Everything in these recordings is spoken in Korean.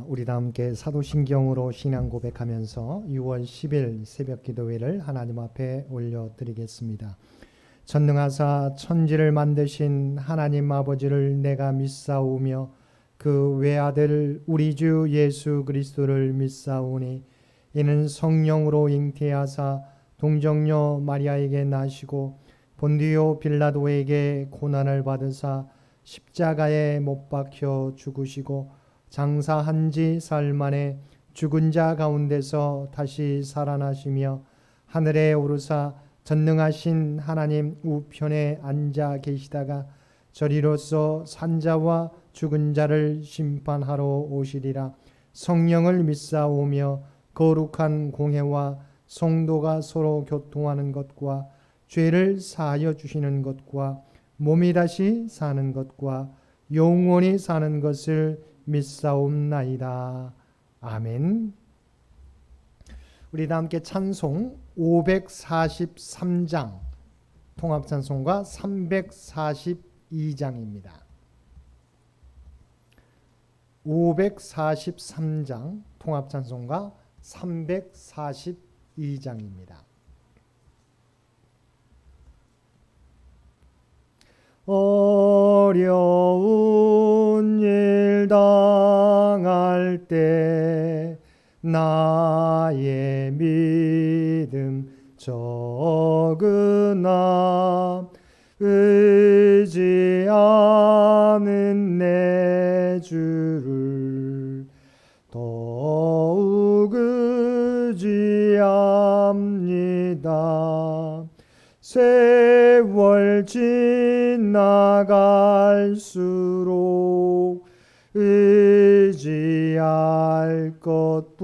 우리 다 함께 사도신경으로 신앙 고백하면서 6월 10일 새벽 기도회를 하나님 앞에 올려드리겠습니다. 전능하사 천지를 만드신 하나님 아버지를 내가 믿사오며 그 외아들 우리 주 예수 그리스도를 믿사오니 이는 성령으로 잉태하사 동정녀 마리아에게 나시고 본디오 빌라도에게 고난을 받으사 십자가에 못 박혀 죽으시고 장사한 지 사흘 만에 죽은 자 가운데서 다시 살아나시며 하늘에 오르사 전능하신 하나님 우편에 앉아 계시다가 저리로서 산자와 죽은 자를 심판하러 오시리라. 성령을 믿사오며 거룩한 공회와 성도가 서로 교통하는 것과 죄를 사하여 주시는 것과 몸이 다시 사는 것과 영원히 사는 것을 믿사옵나이다. 아멘. 우리 다 함께 찬송 543장 통합찬송가 342장입니다. 543장 통합찬송가 342장입니다. 어려운 일 당할 때 나의 믿음 적으나 의지하는 내 주를 더욱 의지합니다. 세월 지나갈수록 의지할 것뿐일세.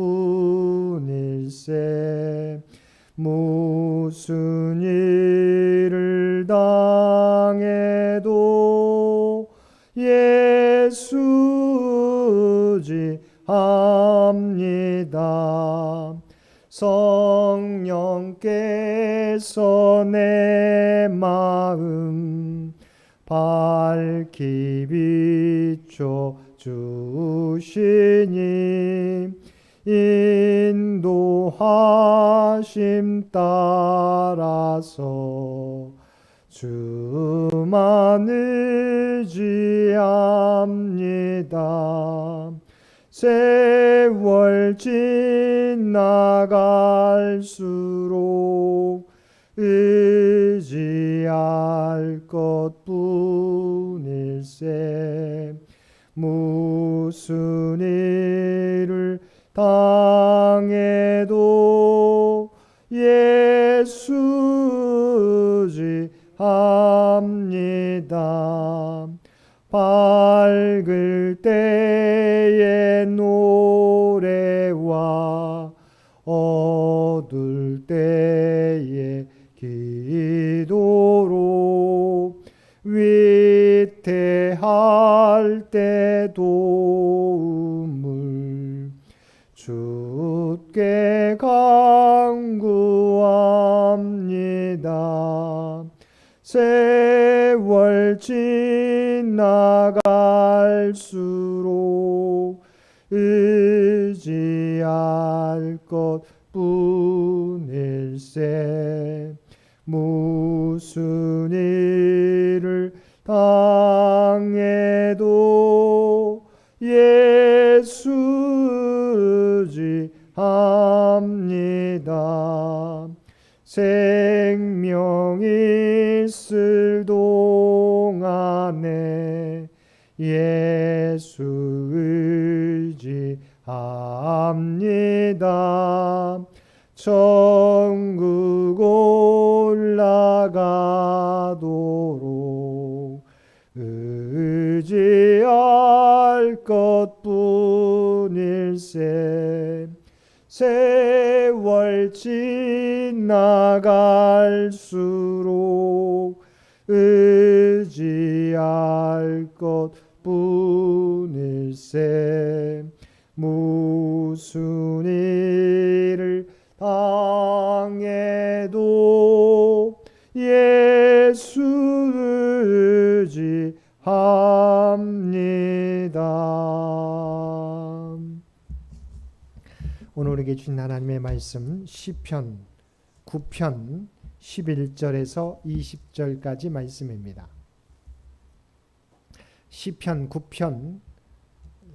무슨 일을 당해도 예수 의지합니다. 성령께서 내 마음 밝히 비춰 주시니 인도하심 따라서 주만 의지합니다. 세월 지나갈수록 의지할 것뿐일세. 무슨 일을 당해도 예수 의지합니다. 밝을 때의 노래와 어두울 때의 기도로 위태할 때 도움을 주께 간구합니다. 세월 지나갈수록 의지할 것뿐일세. 무슨 일을 당해도 예수 의지합니다. 생명 있을 동안에 예수 의지합니다. 천국 올라가도록 의지할 것뿐일세. 세월 지나갈수록 의지할 것뿐일세. 무슨 일을 당해도 예수 의지합니다. 오늘 우리에게 주신 하나님의 말씀 시편 9편 11절에서 20절까지 말씀입니다. 시편 9편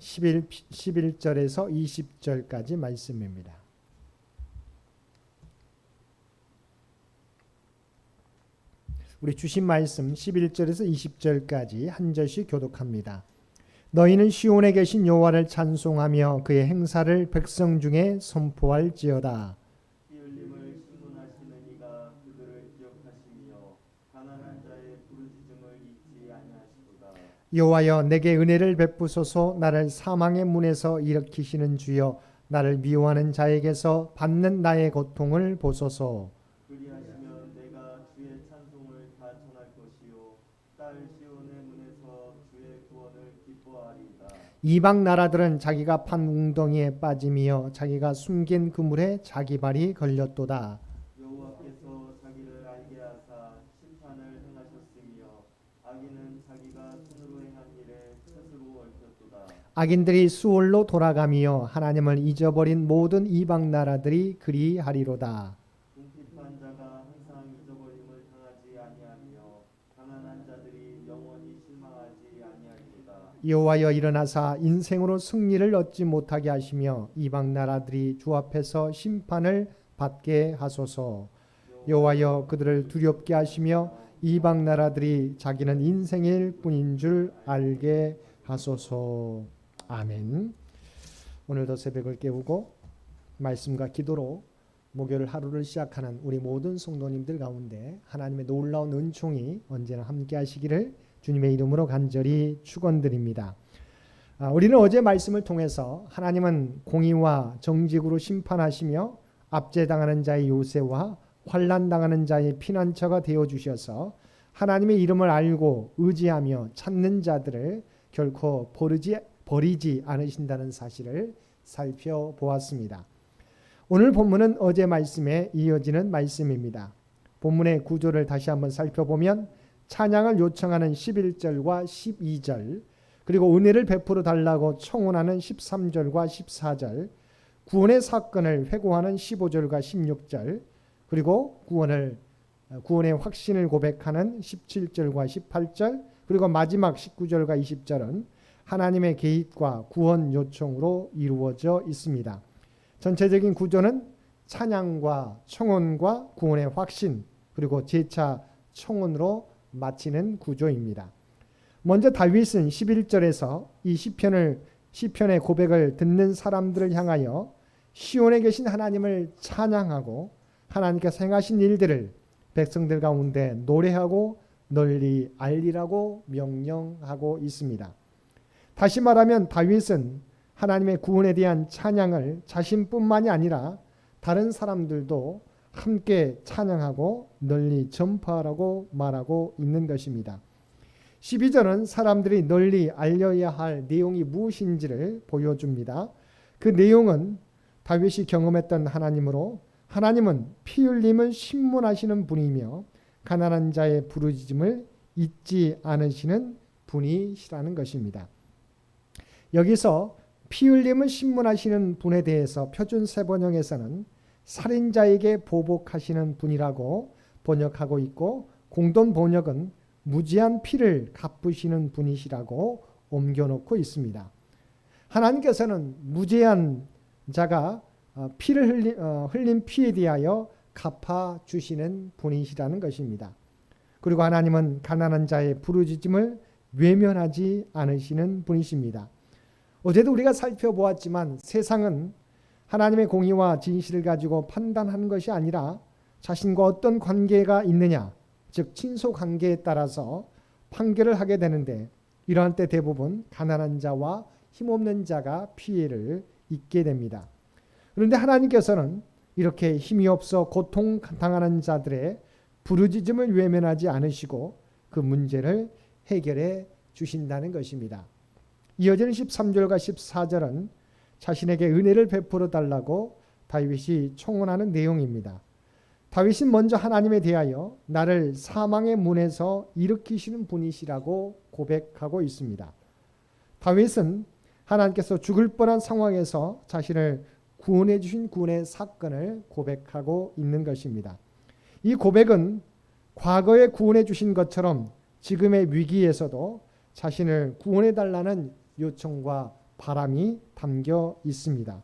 11절에서 20절까지 말씀입니다. 우리 주신 말씀 11절에서 20절까지 한 절씩 교독합니다. 너희는 시온에 계신 여호와를 찬송하며 그의 행사를 백성 중에 선포할지어다. 피 흘림을 신문하시는 이가 그들을 기억하시며 가난한 자의 부르짖음을 잊지 아니하시도다. 여호와여 내게 은혜를 베푸소서. 나를 사망의 문에서 일으키시는 주여 나를 미워하는 자에게서 받는 나의 고통을 보소서. 그리하시면 내가 주의 찬송을 다 전할 것이요 딸 시온의 문에서 주의 구원을 기뻐하리이다. 이방 나라들은 자기가 판 웅덩이에 빠짐이여 자기가 숨긴 그물에 자기 발이 걸렸도다. 여호와께서 자기를 알게 하사 심판을 행하셨으며 악인은 자기가 손으로 행한 일에 스스로 얽혔도다. 악인들이 수월로 돌아가며 하나님을 잊어버린 모든 이방 나라들이 그리하리로다. 궁핍한 자가 항상 잊어버림을 당하지 아니하며 가난한 자들이 영원히 실망하지 아니하리로다. 여호와여 일어나사 인생으로 승리를 얻지 못하게 하시며 이방 나라들이 주 앞에서 심판을 받게 하소서. 여호와여 그들을 두렵게 하시며 이방 나라들이 자기는 인생일 뿐인 줄 알게 하소서. 아멘. 오늘도 새벽을 깨우고 말씀과 기도로 목요일 하루를 시작하는 우리 모든 성도님들 가운데 하나님의 놀라운 은총이 언제나 함께 하시기를 주님의 이름으로 간절히 축원드립니다. 우리는 어제 말씀을 통해서 하나님은 공의와 정직으로 심판하시며 압제당하는 자의 요새와 환난당하는 자의 피난처가 되어주셔서 하나님의 이름을 알고 의지하며 찾는 자들을 결코 버리지 않으신다는 사실을 살펴보았습니다. 오늘 본문은 어제 말씀에 이어지는 말씀입니다. 본문의 구조를 다시 한번 살펴보면 찬양을 요청하는 11절과 12절, 그리고 은혜를 베풀어 달라고 청혼하는 13절과 14절, 구원의 사건을 회고하는 15절과 16절, 그리고 구원의 확신을 고백하는 17절과 18절, 그리고 마지막 19절과 20절은 하나님의 개입과 구원 요청으로 이루어져 있습니다. 전체적인 구조는 찬양과 청혼과 구원의 확신, 그리고 재차 청혼으로 마치는 구조입니다. 먼저 다윗은 11절에서 이 시편의 고백을 듣는 사람들을 향하여 시온에 계신 하나님을 찬양하고 하나님께서 행하신 일들을 백성들 가운데 노래하고 널리 알리라고 명령하고 있습니다. 다시 말하면 다윗은 하나님의 구원에 대한 찬양을 자신뿐만이 아니라 다른 사람들도 함께 찬양하고 널리 전파하라고 말하고 있는 것입니다. 12절은 사람들이 널리 알려야 할 내용이 무엇인지를 보여줍니다. 그 내용은 다윗이 경험했던 하나님으로 하나님은 피 흘림을 신문하시는 분이며 가난한 자의 부르짖음을 잊지 않으시는 분이시라는 것입니다. 여기서 피 흘림을 신문하시는 분에 대해서 표준 세번역에서는 살인자에게 보복하시는 분이라고 번역하고 있고 공돈 번역은 무지한 피를 갚으시는 분이시라고 옮겨놓고 있습니다. 하나님께서는 무죄한 자가 피를 흘린 피에 대하여 갚아주시는 분이시라는 것입니다. 그리고 하나님은 가난한 자의 부르짖음을 외면하지 않으시는 분이십니다. 어제도 우리가 살펴보았지만 세상은 하나님의 공의와 진실을 가지고 판단하는 것이 아니라 자신과 어떤 관계가 있느냐, 즉 친소 관계에 따라서 판결을 하게 되는데 이러한 때 대부분 가난한 자와 힘없는 자가 피해를 입게 됩니다. 그런데 하나님께서는 이렇게 힘이 없어 고통당하는 자들의 부르짖음을 외면하지 않으시고 그 문제를 해결해 주신다는 것입니다. 이어지는 13절과 14절은 자신에게 은혜를 베풀어 달라고 다윗이 청혼하는 내용입니다. 다윗은 먼저 하나님에 대하여 나를 사망의 문에서 일으키시는 분이시라고 고백하고 있습니다. 다윗은 하나님께서 죽을 뻔한 상황에서 자신을 구원해 주신 구원의 사건을 고백하고 있는 것입니다. 이 고백은 과거에 구원해 주신 것처럼 지금의 위기에서도 자신을 구원해 달라는 요청과 바람이 담겨 있습니다.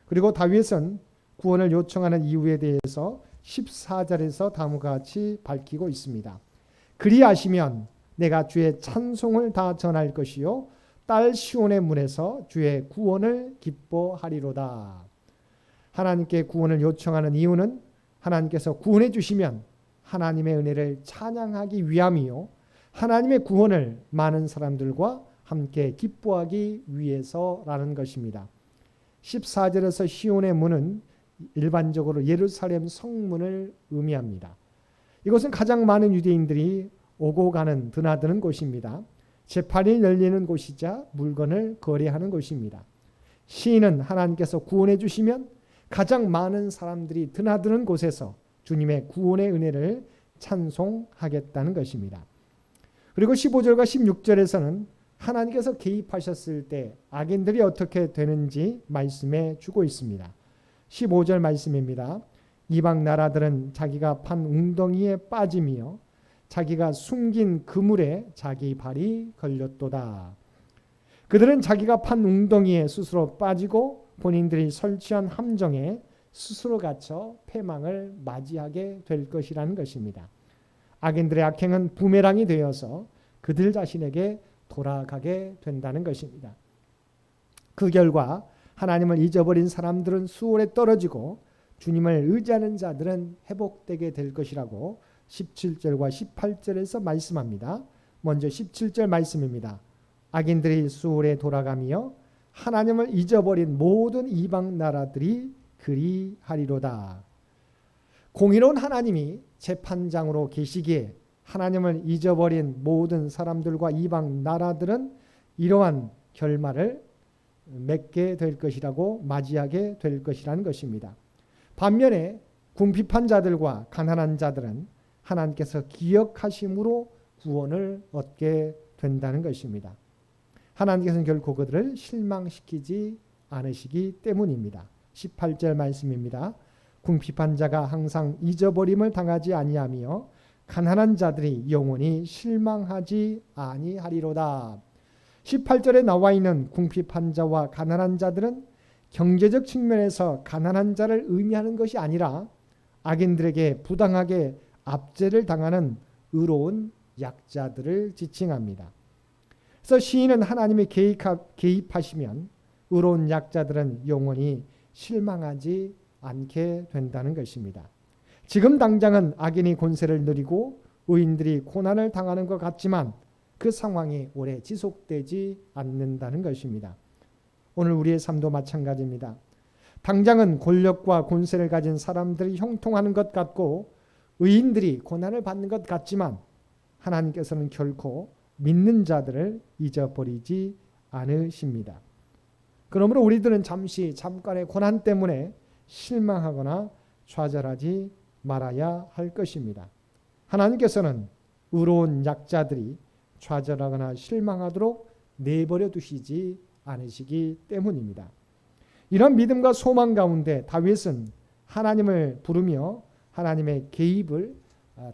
그리고 다윗은 구원을 요청하는 이유에 대해서 14절에서 다음과 같이 밝히고 있습니다. 그리하시면 내가 주의 찬송을 다 전할 것이요 딸 시온의 문에서 주의 구원을 기뻐하리로다. 하나님께 구원을 요청하는 이유는 하나님께서 구원해 주시면 하나님의 은혜를 찬양하기 위함이요 하나님의 구원을 많은 사람들과 함께 기뻐하기 위해서라는 것입니다. 14절에서 시온의 문은 일반적으로 예루살렘 성문을 의미합니다. 이곳은 가장 많은 유대인들이 오고 가는 드나드는 곳입니다. 재판이 열리는 곳이자 물건을 거래하는 곳입니다. 시인은 하나님께서 구원해 주시면 가장 많은 사람들이 드나드는 곳에서 주님의 구원의 은혜를 찬송하겠다는 것입니다. 그리고 15절과 16절에서는 하나님께서 개입하셨을 때 악인들이 어떻게 되는지 말씀해 주고 있습니다. 15절 말씀입니다. 이방 나라들은 자기가 판 웅덩이에 빠짐이요 자기가 숨긴 그물에 자기 발이 걸렸도다. 그들은 자기가 판 웅덩이에 스스로 빠지고 본인들이 설치한 함정에 스스로 갇혀 패망을 맞이하게 될 것이라는 것입니다. 악인들의 악행은 부메랑이 되어서 그들 자신에게 돌아가게 된다는 것입니다. 그 결과 하나님을 잊어버린 사람들은 수월에 떨어지고 주님을 의지하는 자들은 회복되게 될 것이라고 17절과 18절에서 말씀합니다. 먼저 17절 말씀입니다. 악인들이 수월에 돌아가며 하나님을 잊어버린 모든 이방 나라들이 그리하리로다. 공의로운 하나님이 재판장으로 계시기에 하나님을 잊어버린 모든 사람들과 이방 나라들은 이러한 결말을 맺게 될 것이라고 맞이하게 될 것이라는 것입니다. 반면에 궁핍한 자들과 가난한 자들은 하나님께서 기억하심으로 구원을 얻게 된다는 것입니다. 하나님께서는 결코 그들을 실망시키지 않으시기 때문입니다. 18절 말씀입니다. 궁핍한 자가 항상 잊어버림을 당하지 아니하며 가난한 자들이 영원히 실망하지 아니하리로다. 18절에 나와 있는 궁핍한 자와 가난한 자들은 경제적 측면에서 가난한 자를 의미하는 것이 아니라 악인들에게 부당하게 압제를 당하는 의로운 약자들을 지칭합니다. 그래서 시인은 하나님이 개입하시면 의로운 약자들은 영원히 실망하지 않게 된다는 것입니다. 지금 당장은 악인이 권세를 누리고 의인들이 고난을 당하는 것 같지만 그 상황이 오래 지속되지 않는다는 것입니다. 오늘 우리의 삶도 마찬가지입니다. 당장은 권력과 권세를 가진 사람들이 형통하는 것 같고 의인들이 고난을 받는 것 같지만 하나님께서는 결코 믿는 자들을 잊어버리지 않으십니다. 그러므로 우리들은 잠깐의 고난 때문에 실망하거나 좌절하지 말아야 할 것입니다. 하나님께서는 의로운 약자들이 좌절하거나 실망하도록 내버려 두시지 않으시기 때문입니다. 이런 믿음과 소망 가운데 다윗은 하나님을 부르며 하나님의 개입을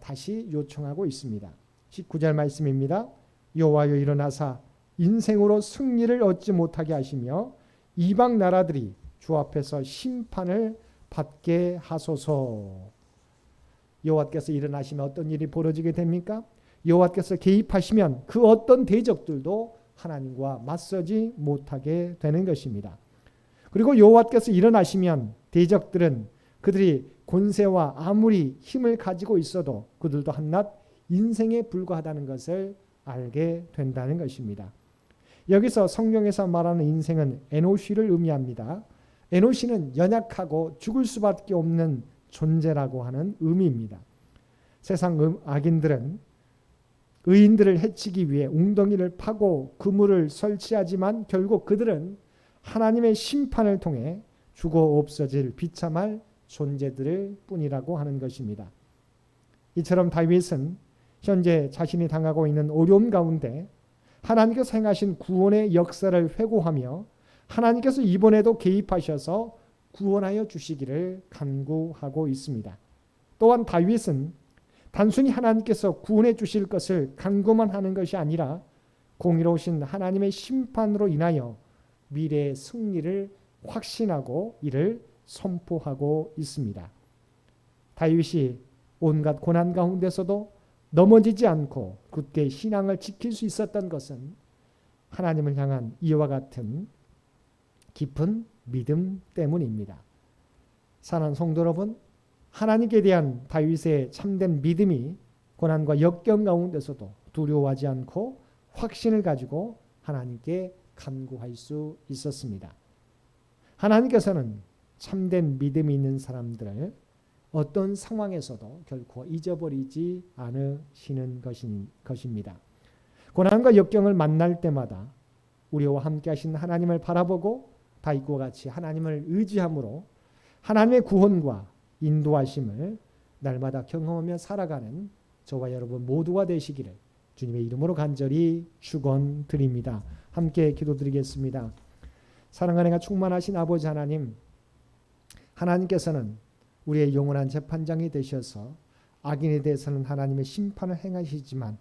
다시 요청하고 있습니다. 19절 말씀입니다. 여호와여 일어나사 인생으로 승리를 얻지 못하게 하시며 이방 나라들이 주 앞에서 심판을 받게 하소서. 여호와께서 일어나시면 어떤 일이 벌어지게 됩니까? 여호와께서 개입하시면 그 어떤 대적들도 하나님과 맞서지 못하게 되는 것입니다. 그리고 여호와께서 일어나시면 대적들은 그들이 권세와 아무리 힘을 가지고 있어도 그들도 한낱 인생에 불과하다는 것을 알게 된다는 것입니다. 여기서 성경에서 말하는 인생은 에노시를 의미합니다. 에노시는 연약하고 죽을 수밖에 없는 존재라고 하는 의미입니다. 세상 악인들은 의인들을 해치기 위해 웅덩이를 파고 그물을 설치하지만 결국 그들은 하나님의 심판을 통해 죽어 없어질 비참할 존재들일 뿐이라고 하는 것입니다. 이처럼 다윗은 현재 자신이 당하고 있는 어려움 가운데 하나님께서 행하신 구원의 역사를 회고하며 하나님께서 이번에도 개입하셔서 구원하여 주시기를 간구하고 있습니다. 또한 다윗은 단순히 하나님께서 구원해 주실 것을 간구만 하는 것이 아니라 공의로우신 하나님의 심판으로 인하여 미래의 승리를 확신하고 이를 선포하고 있습니다. 다윗이 온갖 고난 가운데서도 넘어지지 않고 굳게 신앙을 지킬 수 있었던 것은 하나님을 향한 이와 같은 깊은 믿음 때문입니다. 사랑하는 성도 여러분, 하나님께 대한 다윗의 참된 믿음이 고난과 역경 가운데서도 두려워하지 않고 확신을 가지고 하나님께 간구할 수 있었습니다. 하나님께서는 참된 믿음이 있는 사람들을 어떤 상황에서도 결코 잊어버리지 않으시는 것입니다. 고난과 역경을 만날 때마다 우리와 함께 하신 하나님을 바라보고 다윗과 같이 하나님을 의지함으로 하나님의 구원과 인도하심을 날마다 경험하며 살아가는 저와 여러분 모두가 되시기를 주님의 이름으로 간절히 축원드립니다. 함께 기도드리겠습니다. 사랑하는 가 충만하신 아버지 하나님, 하나님께서는 우리의 영원한 재판장이 되셔서 악인에 대해서는 하나님의 심판을 행하시지만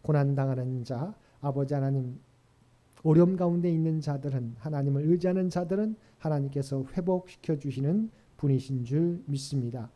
고난당하는 자, 아버지 하나님, 어려움 가운데 있는 자들은, 하나님을 의지하는 자들은 하나님께서 회복시켜 주시는 분이신 줄 믿습니다.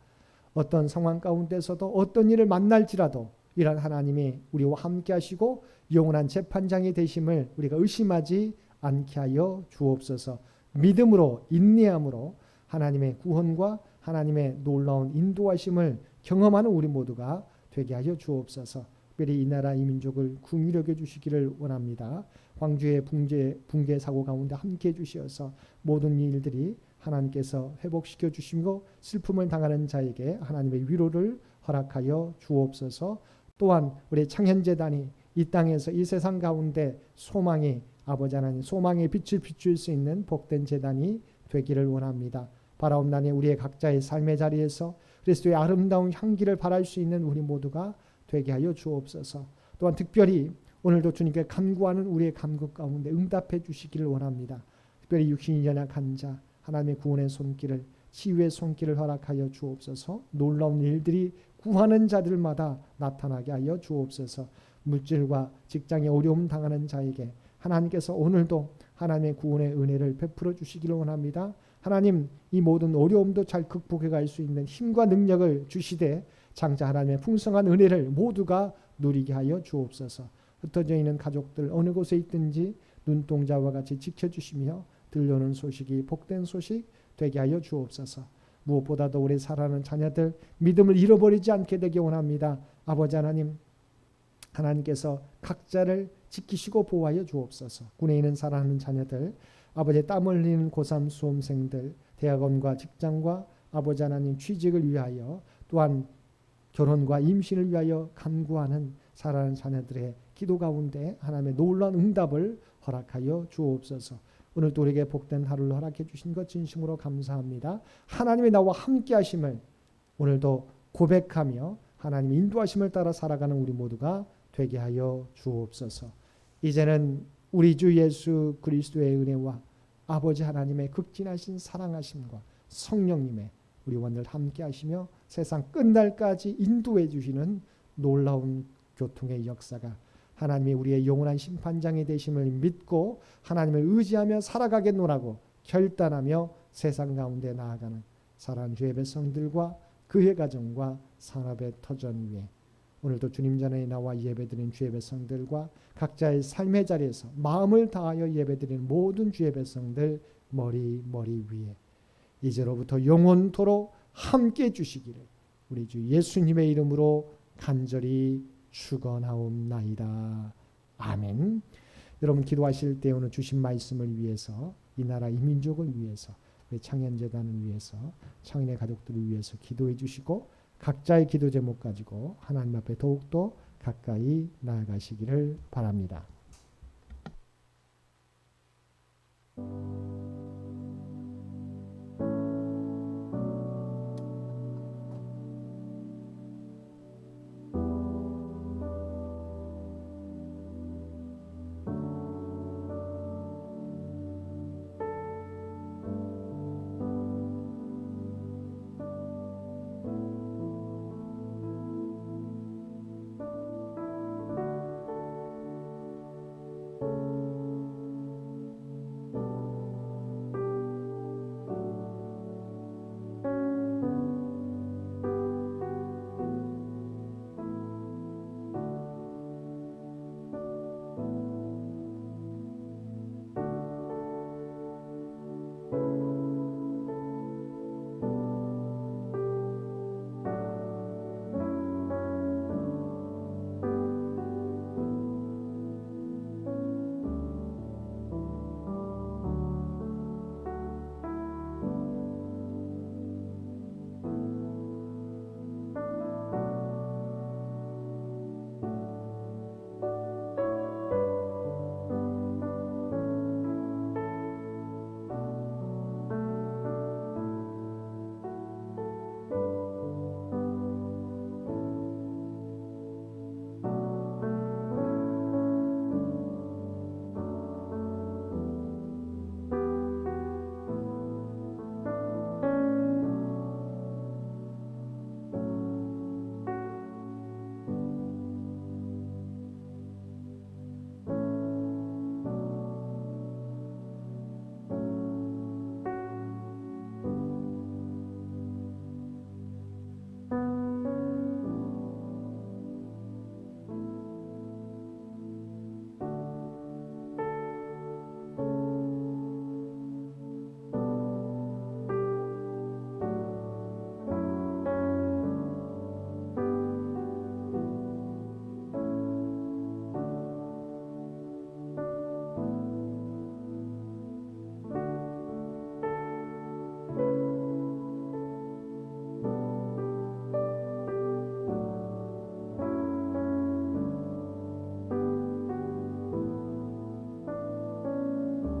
어떤 상황 가운데서도 어떤 일을 만날지라도 이런 하나님이 우리와 함께 하시고 영원한 재판장이 되심을 우리가 의심하지 않게 하여 주옵소서. 믿음으로 인내함으로 하나님의 구원과 하나님의 놀라운 인도하심을 경험하는 우리 모두가 되게 하여 주옵소서. 특별히 이 나라 이 민족을 긍휼히 여겨 주시기를 원합니다. 광주의 붕괴 사고 가운데 함께해 주시어서 모든 일들이 하나님께서 회복시켜 주시고 슬픔을 당하는 자에게 하나님의 위로를 허락하여 주옵소서. 또한 우리 창현재단이 이 땅에서 이 세상 가운데 소망이 아버지 하나님 소망의 빛을 비출 수 있는 복된 재단이 되기를 원합니다. 바라옵나니 우리의 각자의 삶의 자리에서 그리스도의 아름다운 향기를 발할 수 있는 우리 모두가 되게 하여 주옵소서. 또한 특별히 오늘도 주님께 간구하는 우리의 간구 가운데 응답해 주시기를 원합니다. 특별히 육신이 연약한 자 하나님의 구원의 손길을 치유의 손길을 허락하여 주옵소서. 놀라운 일들이 구하는 자들마다 나타나게 하여 주옵소서. 물질과 직장에 어려움 당하는 자에게 하나님께서 오늘도 하나님의 구원의 은혜를 베풀어 주시기를 원합니다. 하나님 이 모든 어려움도 잘 극복해 갈 수 있는 힘과 능력을 주시되 장차 하나님의 풍성한 은혜를 모두가 누리게 하여 주옵소서. 흩어져 있는 가족들 어느 곳에 있든지 눈동자와 같이 지켜주시며 들려오는 소식이 복된 소식 되게 하여 주옵소서. 무엇보다도 우리 사랑하는 자녀들 믿음을 잃어버리지 않게 되기 원합니다. 아버지 하나님, 하나님께서 각자를 지키시고 보호하여 주옵소서. 군에 있는 사랑하는 자녀들, 아버지의 땀 흘리는 고3 수험생들, 대학원과 직장과 아버지 하나님 취직을 위하여 또한 결혼과 임신을 위하여 간구하는 사랑하는 자녀들의 기도 가운데 하나님의 놀라운 응답을 허락하여 주옵소서. 오늘도 우리에게 복된 하루를 허락해 주신 것 진심으로 감사합니다. 하나님의 나와 함께 하심을 오늘도 고백하며 하나님의 인도하심을 따라 살아가는 우리 모두가 되게 하여 주옵소서. 이제는 우리 주 예수 그리스도의 은혜와 아버지 하나님의 극진하신 사랑하심과 성령님의 우리와 늘 함께 하시며 세상 끝날까지 인도해 주시는 놀라운 교통의 역사가 하나님이 우리의 영원한 심판장이 되심을 믿고 하나님을 의지하며 살아가겠노라고 결단하며 세상 가운데 나아가는 사랑하는 주의 백성들과 그의 가정과 산업의 터전 위에 오늘도 주님 전에 나와 예배드린 주의 백성들과 각자의 삶의 자리에서 마음을 다하여 예배드리는 모든 주의 백성들 머리 위에 이제로부터 영원토록 함께 주시기를 우리 주 예수님의 이름으로 간절히 축원하옵나이다. 아멘. 여러분 기도하실 때 오늘 주신 말씀을 위해서 이 나라 이 민족을 위해서 우리 창현재단을 위해서 창현의 가족들을 위해서 기도해 주시고 각자의 기도 제목 가지고 하나님 앞에 더욱더 가까이 나아가시기를 바랍니다.